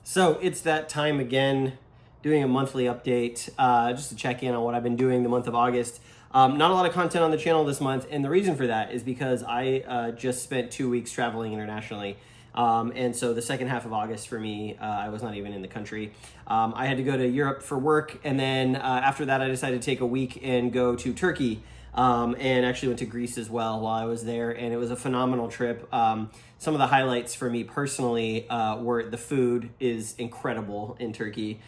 So it's that time again, doing a monthly update, just to check in on what I've been doing the month of August. Not a lot of content on the channel this month, and the reason for that is because I just spent 2 weeks traveling internationally. And so the second half of August for me, I was not even in the country. I had to go to Europe for work, and then after that I decided to take a week and go to Turkey. And actually went to Greece as well while I was there, and it was a phenomenal trip. Some of the highlights for me personally were the food is incredible in Turkey,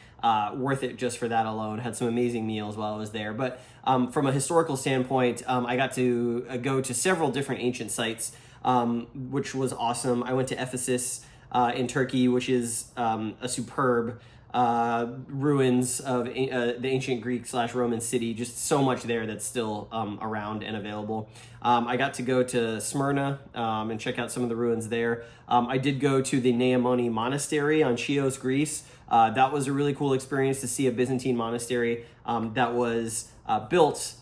worth it just for that alone. Had some amazing meals while I was there. But from a historical standpoint, I got to go to several different ancient sites, which was awesome. I went to Ephesus in Turkey, which is a superb ruins of the ancient Greek/Roman city. Just so much there that's still around and available. I got to go to Smyrna and check out some of the ruins there. I did go to the Neamoni Monastery on Chios, Greece. That was a really cool experience to see a Byzantine monastery that was built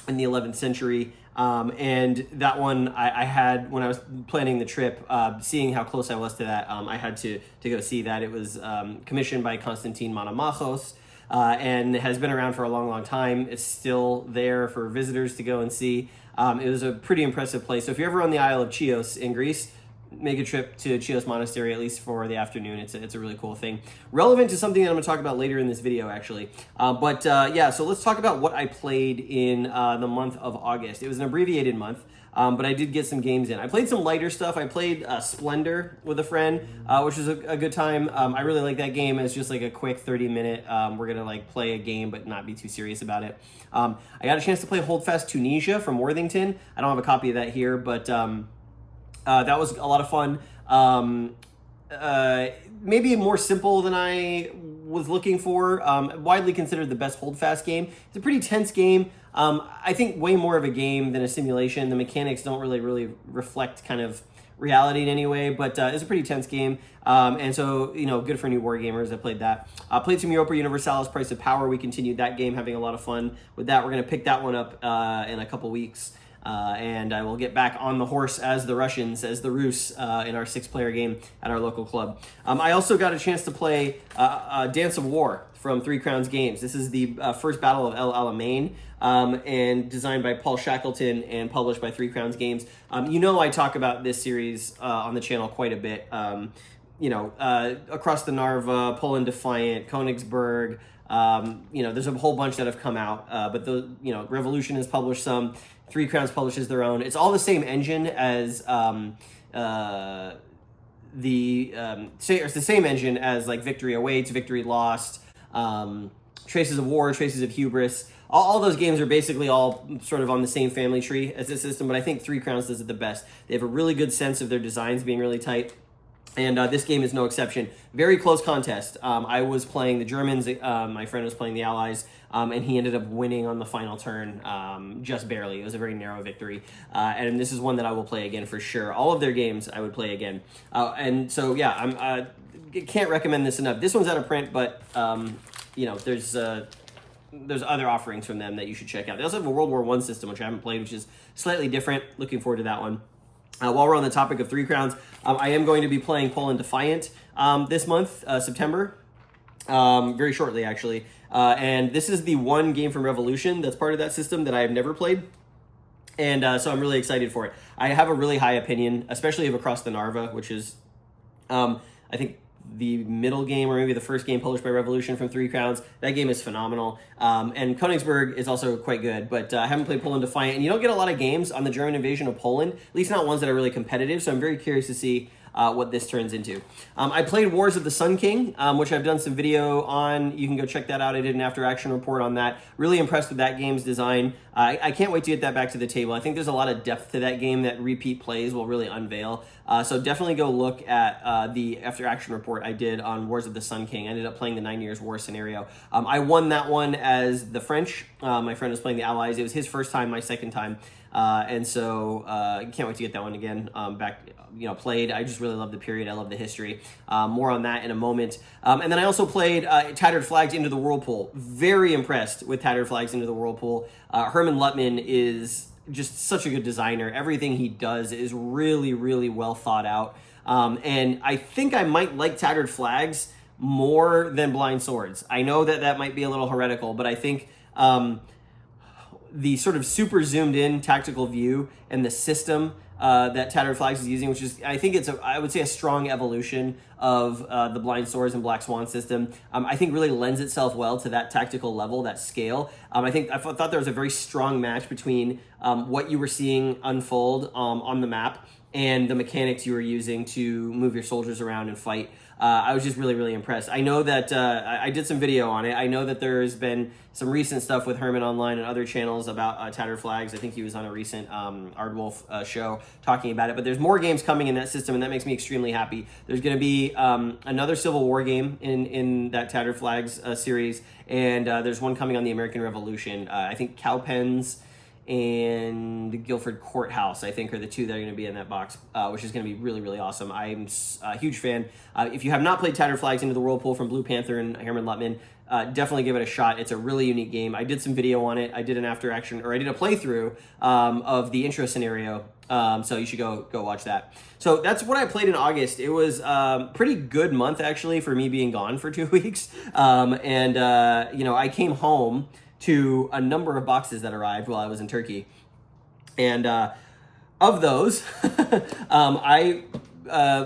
in the 11th century. And that one I had when I was planning the trip, seeing how close I was to that, I had to go see that. It was commissioned by Constantine Monomachos and has been around for a long, long time. It's still there for visitors to go and see. It was a pretty impressive place. So if you're ever on the Isle of Chios in Greece, make a trip to Chios Monastery, at least for the afternoon. It's a really cool thing. Relevant to something that I'm going to talk about later in this video, actually. Yeah, so let's talk about what I played in the month of August. It was an abbreviated month, but I did get some games in. I played some lighter stuff. I played Splendor with a friend, which was a good time. I really like that game. It's just like a quick 30-minute, we're going to like play a game but not be too serious about it. I got a chance to play Holdfast Tunisia from Worthington. I don't have a copy of that here, but that was a lot of fun. Maybe more simple than I was looking for. Widely considered the best Holdfast game. It's a pretty tense game. I think way more of a game than a simulation. The mechanics don't really reflect kind of reality in any way, but it's a pretty tense game. And so, good for new war gamers. I played that. Played some Europa Universalis Price of Power. We continued that game, having a lot of fun with that. We're going to pick that one up in a couple weeks. And I will get back on the horse as the Russians, as the Rus, in our 6-player game at our local club. I also got a chance to play Dance of War from Three Crowns Games. This is the first battle of El Alamein, and designed by Paul Shackleton and published by Three Crowns Games. I talk about this series on the channel quite a bit. Across the Narva, Poland Defiant, Königsberg. There's a whole bunch that have come out, but Revolution has published some. Three Crowns publishes their own. It's all the same engine as it's the same engine as like Victory Awaits, Victory Lost, Traces of War, Traces of Hubris. All those games are basically all sort of on the same family tree as this system, but I think Three Crowns does it the best. They have a really good sense of their designs being really tight. And this game is no exception. Very close contest. I was playing the Germans, my friend was playing the Allies, and he ended up winning on the final turn, just barely. It was a very narrow victory. And this is one that I will play again for sure. All of their games I would play again. And so, yeah, I can't recommend this enough. This one's out of print, but, there's other offerings from them that you should check out. They also have a World War I system, which I haven't played, which is slightly different. Looking forward to that one. While we're on the topic of Three Crowns, I am going to be playing Poland Defiant this month, September, very shortly actually. And this is the one game from Revolution that's part of that system that I have never played. And so I'm really excited for it. I have a really high opinion, especially of Across the Narva, which is, I think, the middle game or maybe the first game published by Revolution from Three Crowns. That game is phenomenal. And Königsberg is also quite good, but I haven't played Poland Defiant. And you don't get a lot of games on the German invasion of Poland, at least not ones that are really competitive, so I'm very curious to see what this turns into. I played Wars of the Sun King, which I've done some video on. You can go check that out. I did an after action report on that. Really impressed with that game's design. I can't wait to get that back to the table. I think there's a lot of depth to that game that repeat plays will really unveil. So definitely go look at the after action report I did on Wars of the Sun King. I ended up playing the 9 Years' War scenario. I won that one as the French. My friend was playing the Allies. It was his first time, my second time. And so can't wait to get that one again back, played. I just really love the period. I love the history. More on that in a moment. And then I also played Tattered Flags Into the Whirlpool. Very impressed with Tattered Flags Into the Whirlpool. Herman Luttman is just such a good designer. Everything he does is really well thought out. And I think I might like Tattered Flags more than blind swords. I know that that might be a little heretical, but I think the sort of super zoomed in tactical view and the system that Tattered Flags is using, which is, I think it's I would say a strong evolution of the Blind Swords and Black Swan system. I think really lends itself well to that tactical level, that scale. I thought there was a very strong match between what you were seeing unfold on the map and the mechanics you were using to move your soldiers around and fight. I was just really, really impressed. I know that I did some video on it. I know that there's been some recent stuff with Herman Online and other channels about Tattered Flags. I think he was on a recent Ardwolf show talking about it. But there's more games coming in that system, and that makes me extremely happy. There's going to be another Civil War game in that Tattered Flags series, and there's one coming on the American Revolution. I think Cowpens and Guilford Courthouse, I think, are the two that are going to be in that box, which is going to be really, really awesome. I'm a huge fan. If you have not played Tattered Flags Into the Whirlpool from Blue Panther and Herman Luttman, definitely give it a shot. It's a really unique game. I did some video on it. I did an after action, or I did a playthrough of the intro scenario. So you should go watch that. So that's what I played in August. It was a pretty good month, actually, for me being gone for 2 weeks. I came home to a number of boxes that arrived while I was in Turkey. And of those, I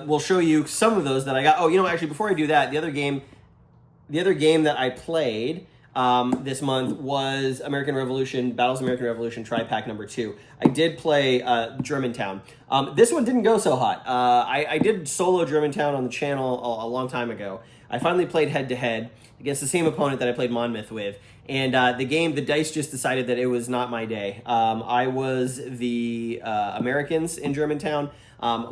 will show you some of those that I got. Oh, actually, before I do that, the other game that I played this month was American Revolution, Battles of American Revolution Tri-Pack number 2. I did play Germantown. This one didn't go so hot. I did solo Germantown on the channel a long time ago. I finally played head-to-head against the same opponent that I played Monmouth with. And the dice just decided that it was not my day. I was the Americans in Germantown.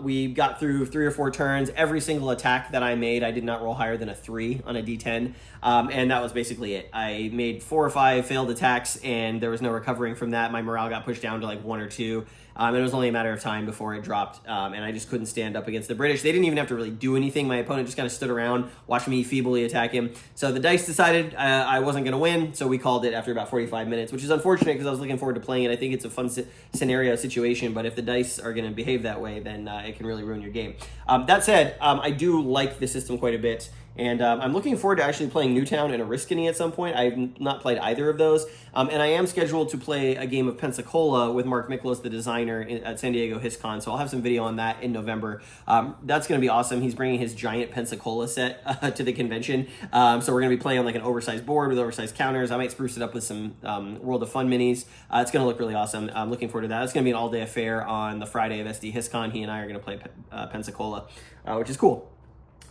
We got through 3 or 4 turns. Every single attack that I made, I did not roll higher than a 3 on a D10. And that was basically it. I made 4 or 5 failed attacks, and there was no recovering from that. My morale got pushed down to like 1 or 2. And it was only a matter of time before it dropped, and I just couldn't stand up against the British. They didn't even have to really do anything. My opponent just kind of stood around, watched me feebly attack him. So the dice decided I wasn't going to win, so we called it after about 45 minutes, which is unfortunate because I was looking forward to playing it. I think it's a fun scenario situation, but if the dice are going to behave that way, then it can really ruin your game. That said, I do like the system quite a bit. And I'm looking forward to actually playing Newtown and Oriskany at some point. I've not played either of those. And I am scheduled to play a game of Pensacola with Mark Miklos, the designer, at San Diego HISCon. So I'll have some video on that in November. That's going to be awesome. He's bringing his giant Pensacola set to the convention. So we're going to be playing on like an oversized board with oversized counters. I might spruce it up with some World of Fun minis. It's going to look really awesome. I'm looking forward to that. It's going to be an all-day affair on the Friday of SD HISCon. He and I are going to play Pensacola, which is cool.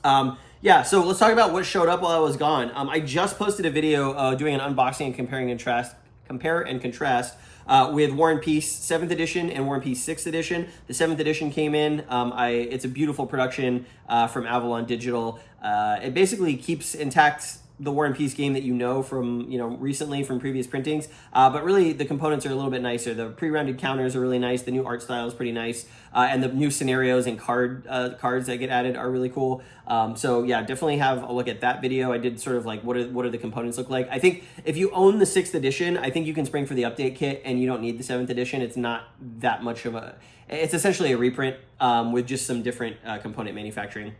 So let's talk about what showed up while I was gone. I just posted a video doing an unboxing and compare and contrast with War and Peace 7th edition and War and Peace 6th edition. The 7th edition came in. It's a beautiful production from Avalon Digital. It basically keeps intact the War and Peace game that from recently from previous printings, but really the components are a little bit nicer. The pre-rounded counters are really nice. The new art style is pretty nice, and the new scenarios and cards that get added are really cool. Definitely have a look at that video. I did sort of like what do the components look like. I think if you own the 6th edition, I think you can spring for the update kit, and you don't need the 7th edition. It's not that much of it's essentially a reprint with just some different component manufacturing.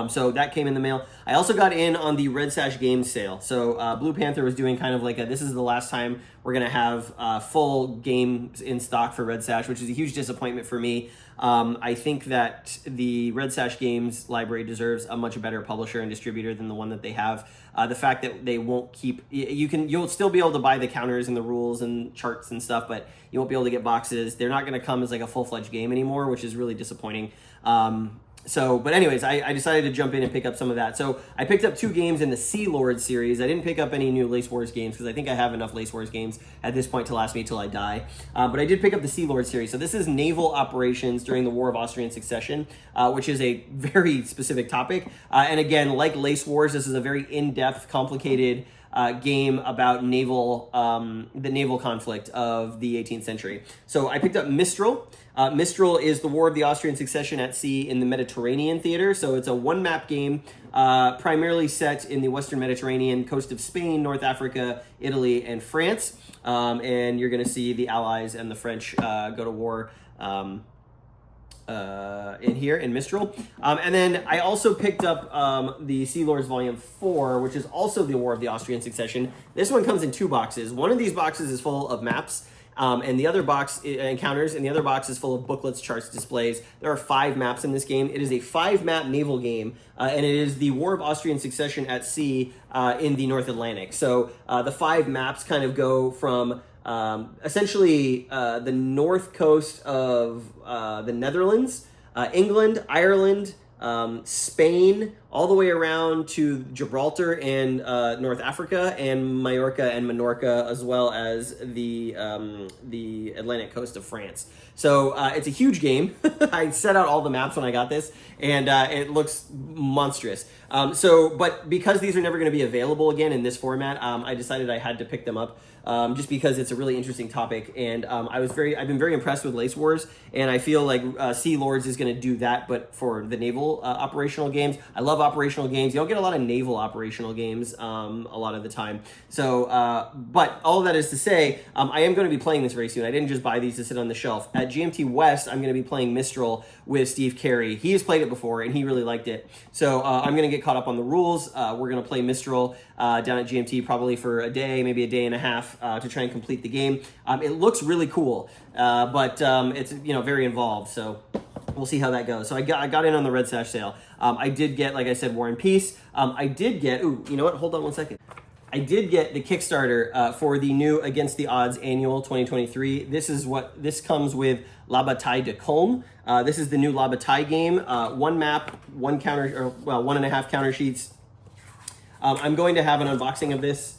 So that came in the mail. I also got in on the Red Sash Games sale. So Blue Panther was doing kind of like this is the last time we're going to have full games in stock for Red Sash, which is a huge disappointment for me. I think that the Red Sash Games library deserves a much better publisher and distributor than the one that they have. The fact that they won't keep, you'll still be able to buy the counters and the rules and charts and stuff, but you won't be able to get boxes. They're not going to come as like a full-fledged game anymore, which is really disappointing. But anyways, I decided to jump in and pick up some of that. So I picked up 2 games in the Sea Lord series. I didn't pick up any new Lace Wars games because I think I have enough Lace Wars games at this point to last me till I die. But I did pick up the Sea Lord series. So this is naval operations during the War of Austrian Succession, which is a very specific topic. And again, like Lace Wars, this is a very in-depth, complicated game about the naval conflict of the 18th century. So I picked up Mistral. Mistral is the War of the Austrian Succession at sea in the Mediterranean theater. So it's a one-map game, primarily set in the Western Mediterranean, coast of Spain, North Africa, Italy, and France. And you're going to see the Allies and the French go to war in here in Mistral. And then I also picked up the Sea Lords Volume 4, which is also the War of the Austrian Succession. This one comes in 2 boxes. One of these boxes is full of maps, and the other box encounters, and the other box is full of booklets, charts, displays. There are 5 maps in this game. It is a 5-map naval game, and it is the War of Austrian Succession at sea in the North Atlantic. So the 5 maps kind of go from essentially the north coast of the Netherlands, England, Ireland, Spain, all the way around to Gibraltar and North Africa, and Majorca and Menorca, as well as the Atlantic coast of France. So it's a huge game. I set out all the maps when I got this, and it looks monstrous. But because these are never going to be available again in this format, I decided I had to pick them up. Just because it's a really interesting topic, and I've been very impressed with Lace Wars, and I feel like Sea Lords is going to do that, but for the naval operational games. I love operational games. You don't get a lot of naval operational games a lot of the time. So, but all of that is to say, I am going to be playing this very soon. I didn't just buy these to sit on the shelf. At GMT West, I'm going to be playing Mistral with Steve Carey. He has played it before, and he really liked it. So I'm going to get caught up on the rules. We're going to play Mistral down at GMT probably for a day, maybe a day and a half, to try and complete the game. It looks really cool, but it's very involved. So we'll see how that goes. So I got in on the Red Sash sale. I did get, like I said, War and Peace. I did get, you know what? Hold on one second. I did get the Kickstarter for the new Against the Odds Annual 2023. This comes with La Bataille de Colm. This is the new La Bataille game. 1 map, 1 counter, 1.5 counter sheets. I'm going to have an unboxing of this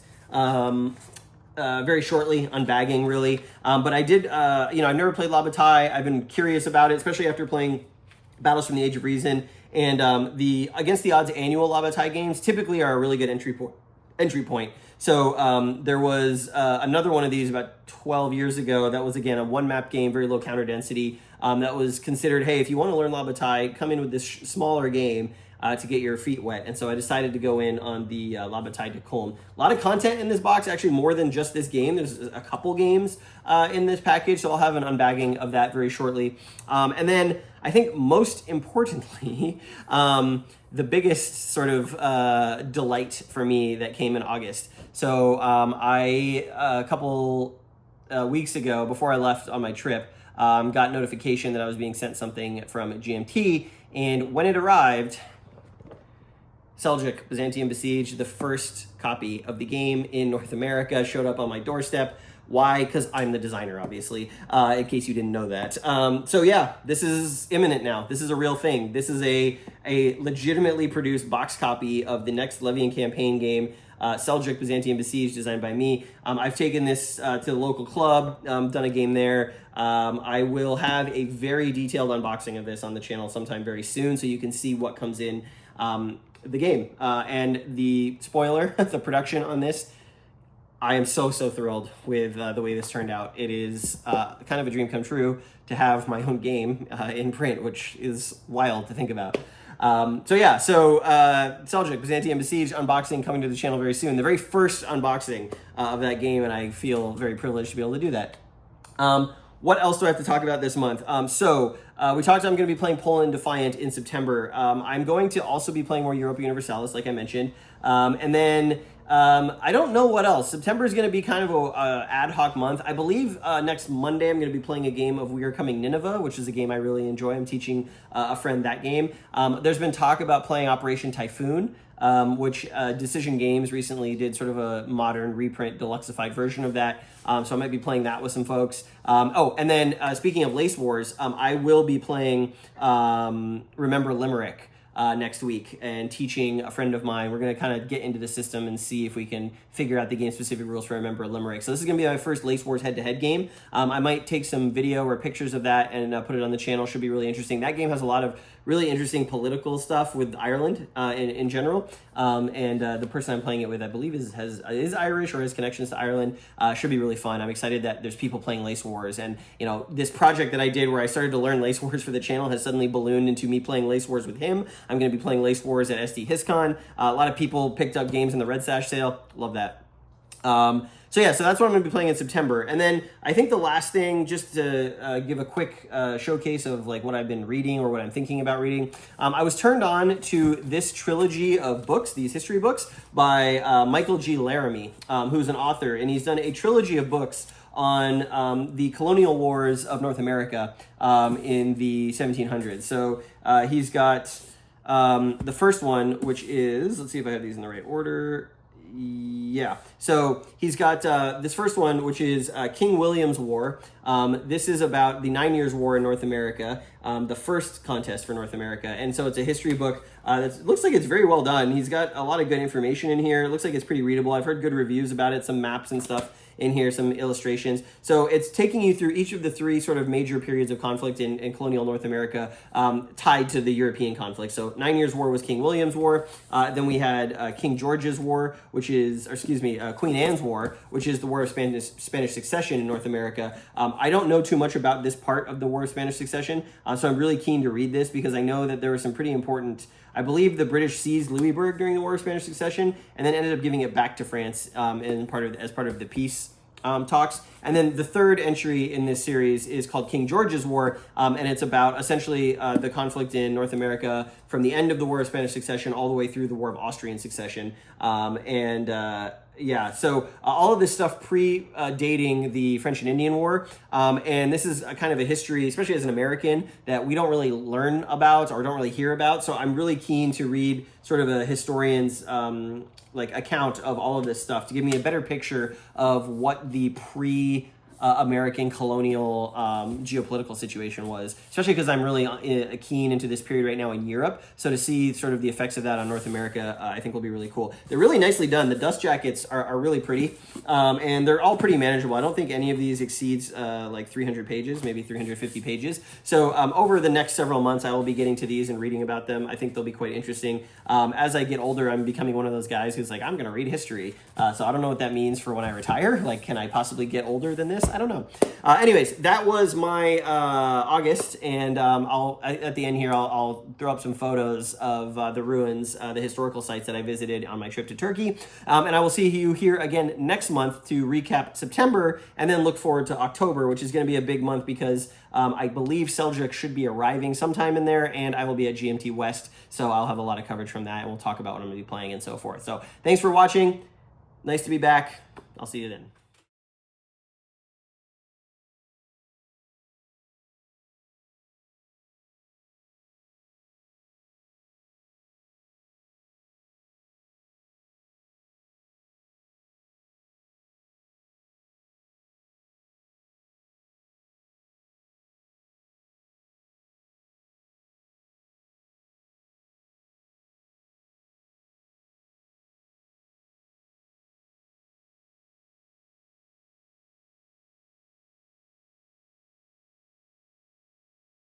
very shortly, unbagging really. But I did, I've never played La Bataille. I've been curious about it, especially after playing Battles from the Age of Reason. And the Against the Odds annual La Bataille games typically are a really good entry point. So there was another one of these about 12 years ago that was, again, a 1-map game, very low counter density, that was considered, hey, if you want to learn La Bataille, come in with this smaller game to get your feet wet. And so I decided to go in on the La Bataille de Colm. A lot of content in this box, actually more than just this game. There's a couple games in this package, so I'll have an unbagging of that very shortly. And then I think most importantly, the biggest sort of delight for me that came in August. So a couple weeks ago, before I left on my trip, got notification that I was being sent something from GMT, and when it arrived, Seljuk, Byzantium Besieged, the first copy of the game in North America, showed up on my doorstep. Why? Because I'm the designer, obviously, in case you didn't know that. So yeah, this is imminent now. This is a real thing. This is a legitimately produced box copy of the next Levian campaign game, Seljuk, Byzantium Besieged, designed by me. I've taken this to the local club, done a game there. I will have a very detailed unboxing of this on the channel sometime very soon, so you can see what comes in the game. And the spoiler, the production on this, I am so thrilled with the way this turned out. It is kind of a dream come true to have my own game in print, which is wild to think about. Seljuk, Byzantium Besieged unboxing coming to the channel very soon. The very first unboxing of that game, and I feel very privileged to be able to do that. What else do I have to talk about this month? We talked I'm going to be playing Poland Defiant in September. I'm going to also be playing more Europa Universalis, like I mentioned. And then I don't know what else. September is going to be kind of a ad hoc month. I believe next Monday I'm going to be playing a game of We Are Coming Nineveh, which is a game I really enjoy. I'm teaching a friend that game. There's been talk about playing Operation Typhoon, which Decision Games recently did sort of a modern reprint, deluxified version of that. So I might be playing that with some folks. And then speaking of Lace Wars, I will be playing Remember Limerick next week and teaching a friend of mine. We're going to kind of get into the system and see if we can figure out the game-specific rules for Remember Limerick. So this is going to be my first Lace Wars head-to-head game. I might take some video or pictures of that and put it on the channel. Should be really interesting. That game has a lot of really interesting political stuff with Ireland in general. The person I'm playing it with, I believe, is Irish or has connections to Ireland. Should be really fun. I'm excited that there's people playing Lace Wars. And, this project that I did where I started to learn Lace Wars for the channel has suddenly ballooned into me playing Lace Wars with him. I'm going to be playing Lace Wars at SD HisCon. A lot of people picked up games in the Red Sash sale. Love that. So yeah, so that's what I'm going to be playing in September. And then I think the last thing, just to give a quick showcase of like what I've been reading or what I'm thinking about reading, I was turned on to this trilogy of books, these history books by Michael G. Laramie, who's an author, and he's done a trilogy of books on the colonial wars of North America in the 1700s. So he's got the first one, which is, let's see if I have these in the right order. Yeah, so he's got this first one, which is King William's War. This is about the 9 Years' War in North America, the first contest for North America. And so it's a history book that looks like it's very well done. He's got a lot of good information in here. It looks like it's pretty readable. I've heard good reviews about it, some maps and stuff in here, some illustrations. So it's taking you through each of the three sort of major periods of conflict in colonial North America tied to the European conflict. So 9 Years' War was King William's War. Then we had King George's War, which is, or excuse me, Queen Anne's War, which is the War of Spanish Succession in North America. I don't know too much about this part of the War of Spanish Succession, so I'm really keen to read this because I know that there were some pretty important, I believe the British seized Louisbourg during the War of Spanish Succession and then ended up giving it back to France as part of the peace talks. And then the third entry in this series is called King George's War, and it's about essentially the conflict in North America from the end of the War of Spanish Succession all the way through the War of Austrian Succession. Yeah, so all of this stuff pre-dating the French and Indian War, and this is a kind of a history, especially as an American, that we don't really learn about or don't really hear about. So I'm really keen to read sort of a historian's like account of all of this stuff to give me a better picture of what the American colonial geopolitical situation was, especially because I'm really keen into this period right now in Europe. So to see sort of the effects of that on North America, I think will be really cool. They're really nicely done. The dust jackets are really pretty, and they're all pretty manageable. I don't think any of these exceeds like 300 pages, maybe 350 pages. So over the next several months, I will be getting to these and reading about them. I think they'll be quite interesting. As I get older, I'm becoming one of those guys who's like, I'm going to read history. So I don't know what that means for when I retire. Like, can I possibly get older than this? I don't know. Anyways, that was my August, and at the end here, I'll throw up some photos of the ruins, the historical sites that I visited on my trip to Turkey. And I will see you here again next month to recap September, and then look forward to October, which is going to be a big month because I believe Seljuk should be arriving sometime in there, and I will be at GMT West, so I'll have a lot of coverage from that, and we'll talk about what I'm going to be playing and so forth. So thanks for watching. Nice to be back. I'll see you then.